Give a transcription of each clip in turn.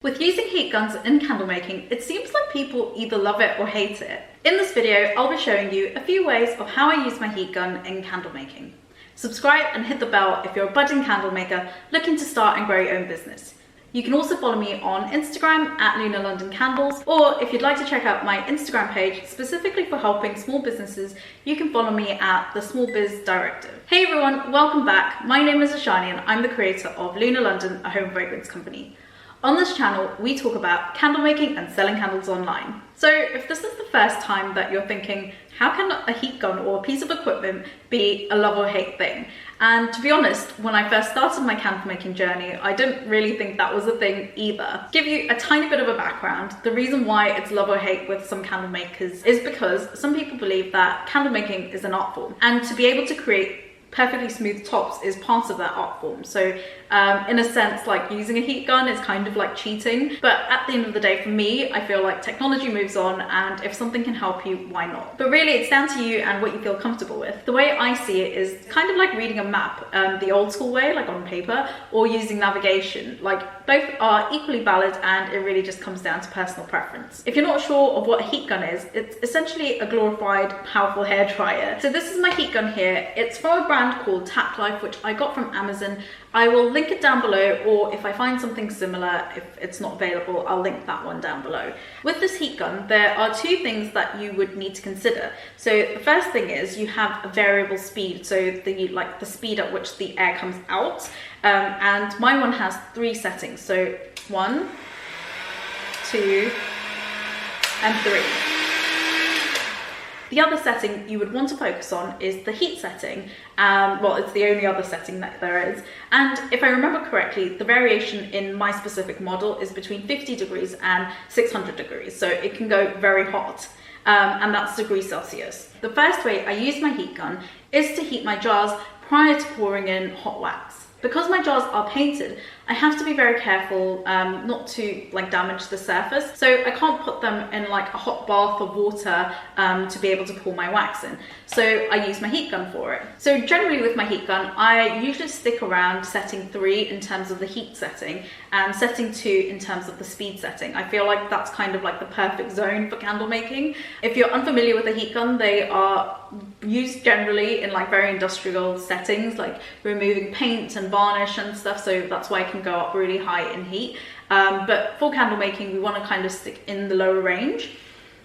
With using heat guns in candle making, it seems like people either love it or hate it. In this video, I'll be showing you a few ways of how I use my heat gun in candle making. Subscribe and hit the bell if you're a budding candle maker looking to start and grow your own business. You can also follow me on Instagram at Luna London Candles, or if you'd like to check out my Instagram page specifically for helping small businesses, you can follow me at the Small Biz Directive. Hey everyone, welcome back. My name is Ashani and I'm the creator of Luna London, a home fragrance company. On this channel, we talk about candle making and selling candles online. So if this is the first time that you're thinking, how can a heat gun or a piece of equipment be a love or hate thing? And to be honest, when I first started my candle making journey, I didn't really think that was a thing either. To give you a tiny bit of a background, the reason why it's love or hate with some candle makers is because some people believe that candle making is an art form, and to be able to create perfectly smooth tops is part of that art form. So in a sense, like using a heat gun is kind of like cheating, but at the end of the day, for me, I feel like technology moves on, and if something can help you, why not? But really, it's down to you and what you feel comfortable with. The way I see it is kind of like reading a map, the old school way, like on paper, or using navigation. Like both are equally valid, and it really just comes down to personal preference. If you're not sure of what a heat gun is, it's essentially a glorified, powerful hairdryer. So this is my heat gun here. It's from a brand called Tap Life, which I got from Amazon. I will link it down below, or if I find something similar, if it's not available, I'll link that one down below. With this heat gun, there are two things that you would need to consider. So the first thing is you have a variable speed, so the speed at which the air comes out, and my one has 3 settings. So 1, 2, and 3. The other setting you would want to focus on is the heat setting. Well, it's the only other setting that there is. And if I remember correctly, the variation in my specific model is between 50 degrees and 600 degrees. So it can go very hot. And that's degrees Celsius. The first way I use my heat gun is to heat my jars prior to pouring in hot wax. Because my jars are painted, I have to be very careful not to damage the surface. So I can't put them in like a hot bath of water to be able to pour my wax in. So I use my heat gun for it. So generally with my heat gun, I usually stick around setting 3 in terms of the heat setting and setting 2 in terms of the speed setting. I feel like that's kind of like the perfect zone for candle making. If you're unfamiliar with a heat gun, they are used generally in like very industrial settings, like removing paint and varnish and stuff, so that's why it can go up really high in heat, but for candle making we want to kind of stick in the lower range.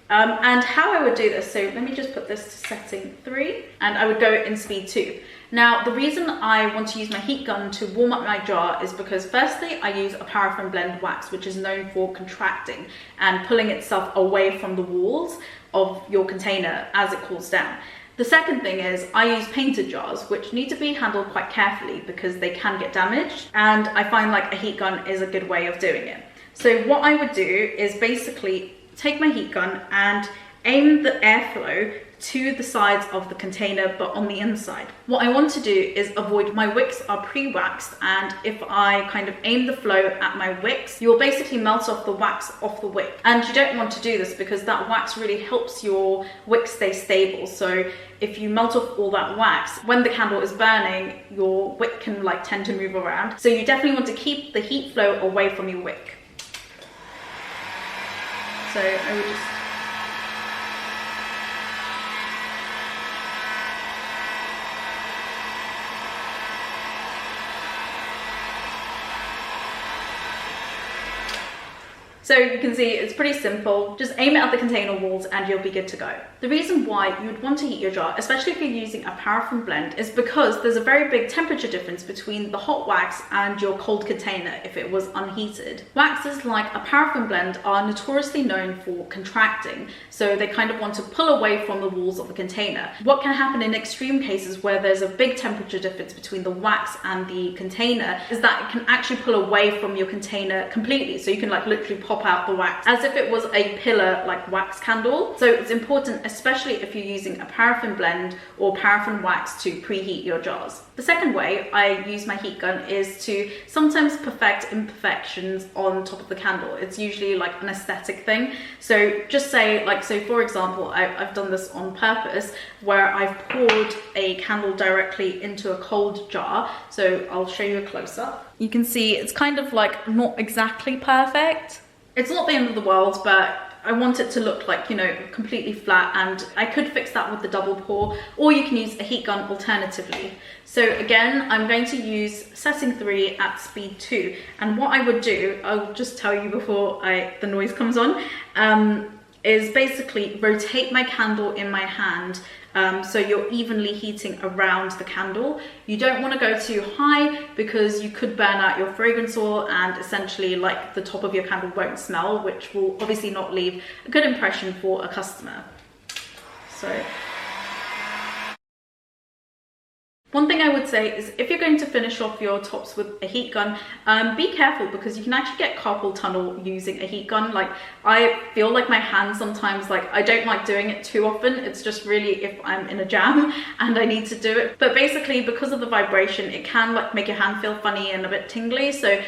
And how I would do this, so let me just put this to setting 3, and I would go in speed 2. Now the reason I want to use my heat gun to warm up my jar is because firstly I use a paraffin blend wax, which is known for contracting and pulling itself away from the walls of your container as it cools down. The second thing is I use painted jars, which need to be handled quite carefully because they can get damaged, and I find like a heat gun is a good way of doing it. So what I would do is basically take my heat gun and aim the airflow to the sides of the container but on the inside. What I want to do is avoid, my wicks are pre-waxed, and if I kind of aim the flow at my wicks, you will basically melt off the wax off the wick. And you don't want to do this because that wax really helps your wick stay stable. So if you melt off all that wax, when the candle is burning, your wick can tend to move around. So you definitely want to keep the heat flow away from your wick. So I would just So you can see it's pretty simple. Just aim it at the container walls and you'll be good to go. The reason why you would want to heat your jar, especially if you're using a paraffin blend, is because there's a very big temperature difference between the hot wax and your cold container if it was unheated. Waxes like a paraffin blend are notoriously known for contracting, so they kind of want to pull away from the walls of the container. What can happen in extreme cases where there's a big temperature difference between the wax and the container is that it can actually pull away from your container completely, so you can literally pop pop out the wax as if it was a pillar like wax candle. So it's important, especially if you're using a paraffin blend or paraffin wax, to preheat your jars. The second way I use my heat gun is to sometimes perfect imperfections on top of the candle. It's usually like an aesthetic thing. So just say, like, so for example, I've done this on purpose where I've poured a candle directly into a cold jar. So I'll show you a close-up. You can see it's kind of like not exactly perfect. It's not the end of the world, but I want it to look like, you know, completely flat, and I could fix that with the double pour, or you can use a heat gun alternatively. So again, I'm going to use setting 3 at speed 2. And what I would do, I'll just tell you before the noise comes on, is basically rotate my candle in my hand, so you're evenly heating around the candle. You don't want to go too high because you could burn out your fragrance oil, and essentially like the top of your candle won't smell, which will obviously not leave a good impression for a customer. So one thing I would say is, if you're going to finish off your tops with a heat gun, be careful, because you can actually get carpal tunnel using a heat gun. Like, I feel like my hands sometimes, like, I don't like doing it too often. It's just really if I'm in a jam and I need to do it. But basically, because of the vibration, it can like make your hand feel funny and a bit tingly. So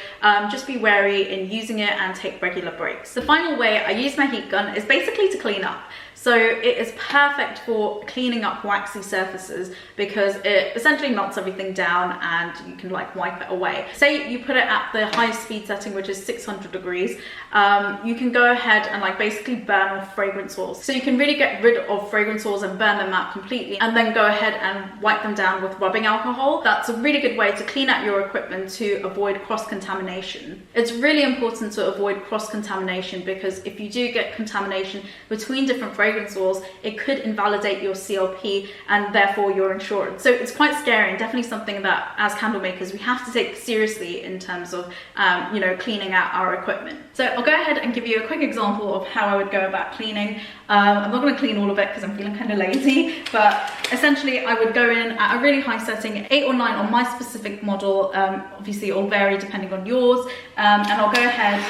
just be wary in using it and take regular breaks. The final way I use my heat gun is basically to clean up. So it is perfect for cleaning up waxy surfaces because it essentially melts everything down and you can like wipe it away. Say you put it at the highest speed setting, which is 600 degrees. You can go ahead and like basically burn off fragrance oils. So you can really get rid of fragrance oils and burn them out completely, and then go ahead and wipe them down with rubbing alcohol. That's a really good way to clean out your equipment to avoid cross-contamination. It's really important to avoid cross-contamination, because if you do get contamination between different fragrance oils, it could invalidate your CLP and therefore your insurance. So it's quite scary, and definitely something that as candle makers we have to take seriously in terms of you know, cleaning out our equipment. So I'll go ahead and give you a quick example of how I would go about cleaning. I'm not going to clean all of it because I'm feeling kind of lazy, but essentially I would go in at a really high setting, 8 or 9 on my specific model. Obviously it'll vary depending on yours, and I'll go ahead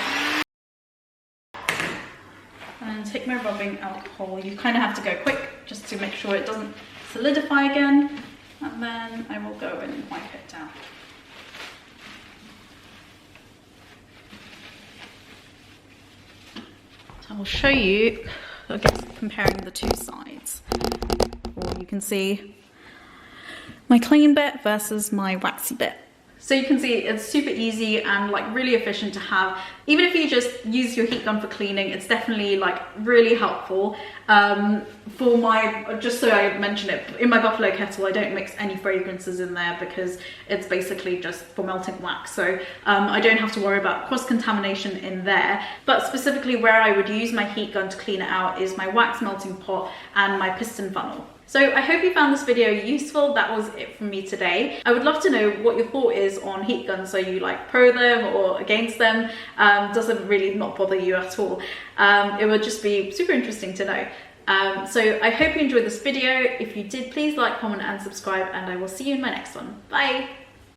and take my rubbing alcohol. You kind of have to go quick just to make sure it doesn't solidify again, and then I will go and wipe it down. So I will show you, I guess, comparing the two sides. Or you can see my clean bit versus my waxy bit. So you can see it's super easy and like really efficient to have. Even if you just use your heat gun for cleaning, it's definitely like really helpful. For my, just so I mention it, in my buffalo kettle I don't mix any fragrances in there because it's basically just for melting wax. So I don't have to worry about cross-contamination in there. But specifically where I would use my heat gun to clean it out is my wax melting pot and my piston funnel. So I hope you found this video useful. That was it from me today. I would love to know what your thought is on heat guns. So you like pro them or against them? Doesn't really not bother you at all. It would just be super interesting to know. So I hope you enjoyed this video. If you did, please like, comment and subscribe, and I will see you in my next one. Bye.